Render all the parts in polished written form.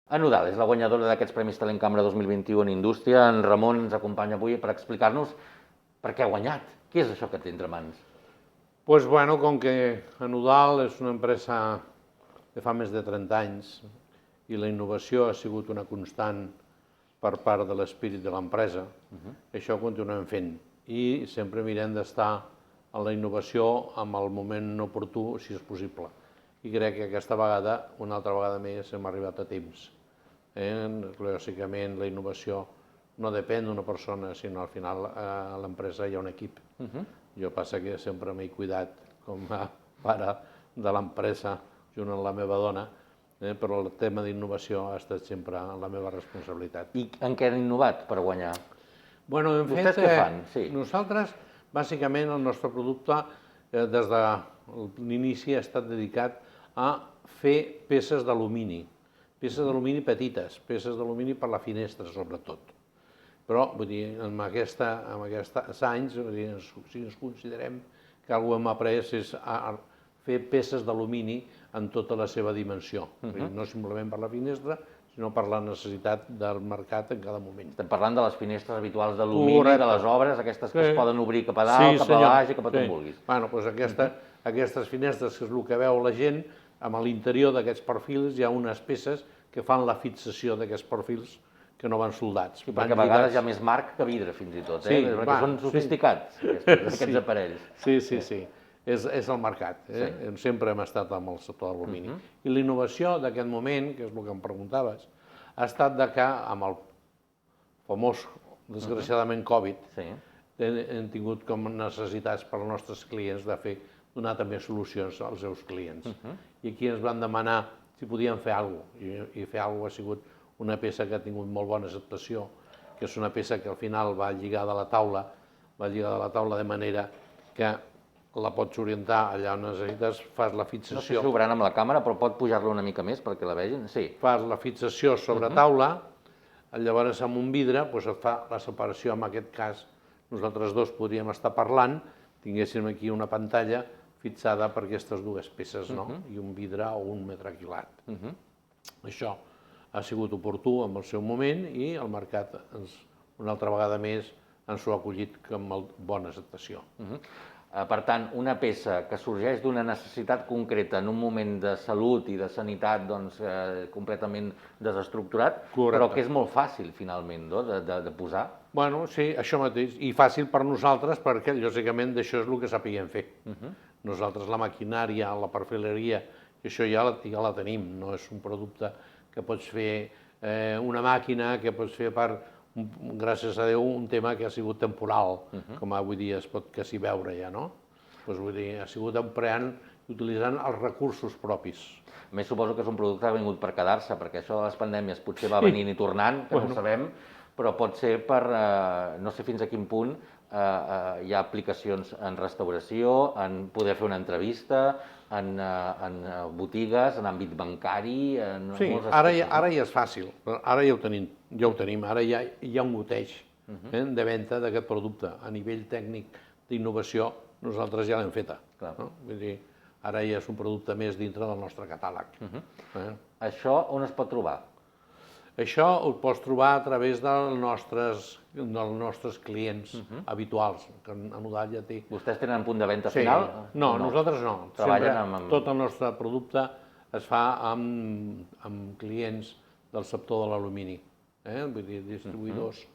Enudal és la guanyadora d'aquests Premis Talent Cambra 2021 en Indústria. En Ramon ens acompanya avui per explicar-nos per què ha guanyat. Què és això que té entre mans? Pues bueno, com que Enudal és una empresa de fa més de 30 anys i la innovació ha sigut una constant per part de l'espírit de l'empresa, això ho continuem fent i sempre mirem d'estar en la innovació en el moment oportú, si és possible. I crec que aquesta vegada, una altra vegada més, hem arribat a temps. Lògicament, la innovació no depèn d'una persona, sinó al final a l'empresa hi ha un equip. Jo passa que sempre m'he cuidat com a pare de l'empresa junt amb la meva dona, però el tema d'innovació ha estat sempre la meva responsabilitat. I en què han innovat per guanyar? Bueno, Vostès què fan? Sí. Nosaltres, bàsicament, el nostre producte des de l'inici ha estat dedicat a fer peces d'alumini petites, peces d'alumini per la finestra, sobretot. Però, vull dir, en aquests anys, si ens considerem que alguna hem après és a fer peces d'alumini en tota la seva dimensió. No simplement per la finestra, sinó per la necessitat del mercat en cada moment. Estem parlant de les finestres habituals d'alumini, de les obres, aquestes que es poden obrir cap a dalt, cap a baix i cap a on vulguis. Bueno, doncs aquestes finestres, que és el que veu la gent, amb l'interior d'aquests perfils hi ha unes peces que fan la fixació d'aquests perfils que no van soldats. Sí, perquè a vegades hi ha més marc que vidre, fins i tot, perquè són sofisticats, aquests aparells. Sí. És el mercat. Sempre hem estat amb el sector de l'alumini. I la innovació d'aquest moment, que és el que em preguntaves, ha estat que amb el famós, desgraciadament, Covid, hem tingut com necessitats per als nostres clients de donar també solucions als seus clients. I aquí ens van demanar si podíem fer alguna cosa. I fer alguna cosa ha sigut una peça que ha tingut molt bona acceptació, que és una peça que al final va lligada a la taula, de manera que la pots orientar allà on necessites, fas la fixació. No sé si ho veuran amb la càmera, però pot pujar-la una mica més perquè la vegin? Sí. Fas la fixació sobre taula, llavors amb un vidre et fa la separació. En aquest cas, nosaltres dos podríem estar parlant, tinguéssim aquí una pantalla fixada per aquestes dues peces, i un vidre o un metre quilat. Això ha sigut oportú en el seu moment i el mercat, una altra vegada més, ens ho ha acollit amb bona acceptació. Per tant, una peça que sorgeix d'una necessitat concreta en un moment de salut i de sanitat completament desestructurat, però que és molt fàcil, finalment, de posar. Bueno, sí, això mateix, i fàcil per nosaltres perquè, lògicament, d'això és el que sapiguem fer. Nosaltres la maquinària, la perfileria, això ja la tenim, no és un producte que pots fer una màquina, que pots fer per, gràcies a Déu, un tema que ha sigut temporal, com avui dia es pot quasi veure ja, no? Doncs vull dir, ha sigut empreant i utilitzant els recursos propis. A més, suposo que és un producte que ha vingut per quedar-se, perquè això de les pandèmies potser va venint i tornant, que no ho sabem, però pot ser per, no sé fins a quin punt, hi ha aplicacions en restauració, en poder fer una entrevista, en botigues, en àmbit bancari, en molts aspectes. Sí, ara ja és fàcil, ara ja ho tenim, ara ja hi ha un goteig de venda d'aquest producte. A nivell tècnic d'innovació, nosaltres ja l'hem feta. Vull dir, ara ja és un producte més dintre del nostre catàleg. Això on es pot trobar? Això ho pots trobar a través dels nostres clients habituals, que Enudal ja té. Vostès tenen un punt de venda final? No, nosaltres no. Treballen amb... Tot el nostre producte es fa amb clients del sector de l'alumini, vull dir, distribuïdors,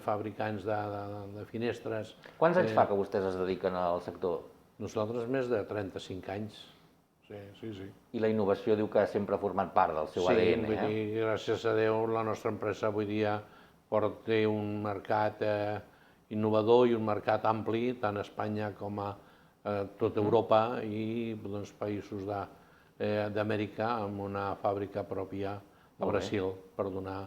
fabricants de finestres. Quants anys fa que vostès es dediquen al sector? Nosaltres més de 35 anys. Sí. I la innovació diu que sempre ha format part del seu ADN. Sí, vull dir, gràcies a Déu, la nostra empresa avui dia té un mercat innovador i un mercat ampli, tant a Espanya com a tota Europa i països d'Amèrica, amb una fàbrica pròpia a Brasil per donar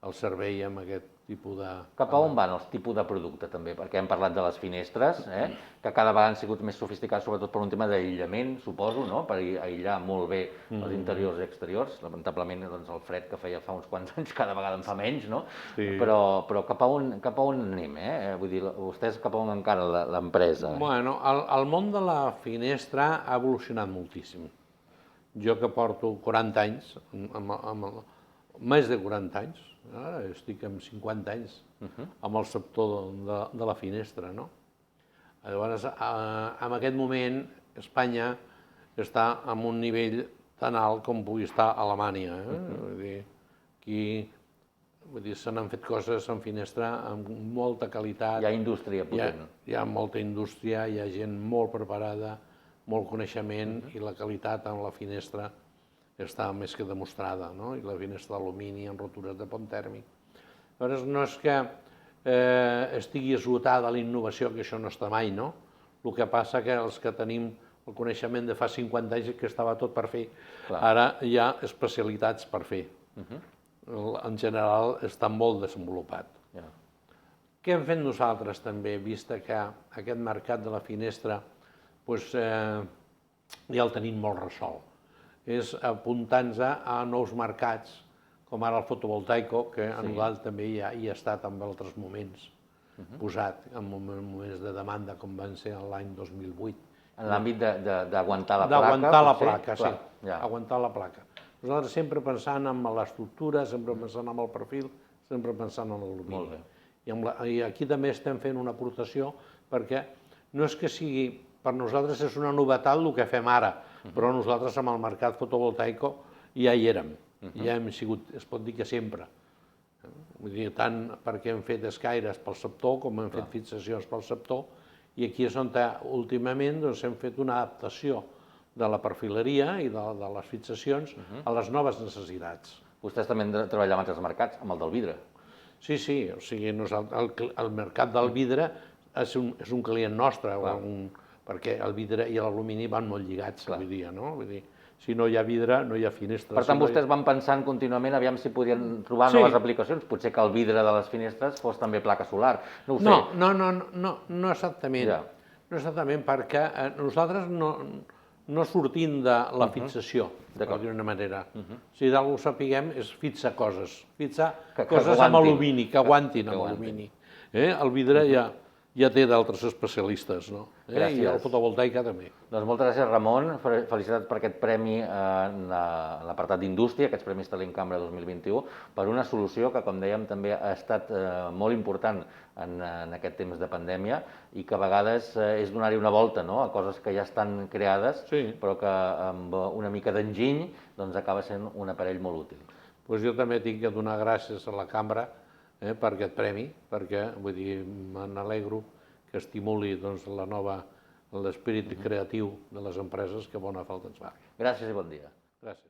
el servei amb aquest tipus de... Cap a on van els tipus de producte, també? Perquè hem parlat de les finestres, que cada vegada han sigut més sofisticats, sobretot per un tema d'aïllament, suposo, per aïllar molt bé els interiors i exteriors. Lamentablement, el fred que feia fa uns quants anys cada vegada en fa menys, no? Però cap a on anem? Vull dir, vostès cap a on encara l'empresa? Bueno, el món de la finestra ha evolucionat moltíssim. Jo que porto 40 anys més de 40 anys, ara estic amb 50 anys amb el sector de la finestra, no? Llavors, en aquest moment, Espanya està en un nivell tan alt com pugui estar Alemanya. Vull dir, se n'han fet coses en finestra amb molta qualitat. Hi ha indústria potent. Hi ha molta indústria, hi ha gent molt preparada, molt coneixement, i la qualitat en la finestra està més que demostrada, no? I la finestra d'alumini amb rotures de pont tèrmic. Llavors, no és que estigui esgotada la innovació, que això no està mai, no? El que passa que els que tenim el coneixement de fa 50 anys que estava tot per fer, ara hi ha especialitats per fer. En general està molt desenvolupat. Què hem fet nosaltres també, vist que aquest mercat de la finestra ja el tenim molt resolt? És apuntar-nos a nous mercats, com ara el fotovoltaico, que a nosaltres també hi ha estat en altres moments posat, en moments de demanda, com van ser l'any 2008. En l'àmbit d'aguantar la placa? D'aguantar la placa, sí. Aguantar la placa. Nosaltres sempre pensant en l'estructura, sempre pensant en el perfil, sempre pensant en l'alumini. I aquí també estem fent una aportació, perquè no és que sigui, per nosaltres és una novetat el que fem ara, però nosaltres amb el mercat fotovoltaico ja hi érem, ja hem sigut, es pot dir que sempre. Vull dir, tant perquè hem fet escaires pel sector com hem fet fixacions pel sector, i aquí és on últimament hem fet una adaptació de la perfileria i de les fixacions a les noves necessitats. Vostès també han de treballar amb altres mercats, amb el del vidre. Sí, o sigui, el mercat del vidre és un client nostre, perquè el vidre i l'alumini van molt lligats avui dia, no? Vull dir, si no hi ha vidre, no hi ha finestres. Per tant, vostès van pensant contínuament aviam si podien trobar noves aplicacions. Potser que el vidre de les finestres fos també placa solar. No ho sé. No exactament. No exactament, perquè nosaltres no sortim de la fixació, per dir-ho d'una manera. Si d'algú ho sapiguem és fixar coses. Fixar coses amb alumini, que aguantin amb alumini. El vidre ja té d'altres especialistes, no? I el fotovoltaica també. Doncs moltes gràcies, Ramon. Felicitats per aquest premi en l'apartat d'indústria, aquests Premis Talent Cambra 2021, per una solució que, com dèiem, també ha estat molt important en aquest temps de pandèmia i que a vegades és donar-hi una volta a coses que ja estan creades, però que amb una mica d'enginy acaba sent un aparell molt útil. Jo també tinc que donar gràcies a la cambra per aquest premi, perquè me n'alegro que estimuli l'espírit creatiu de les empreses que bona falta ens fa. Gràcies i bon dia. Gràcies.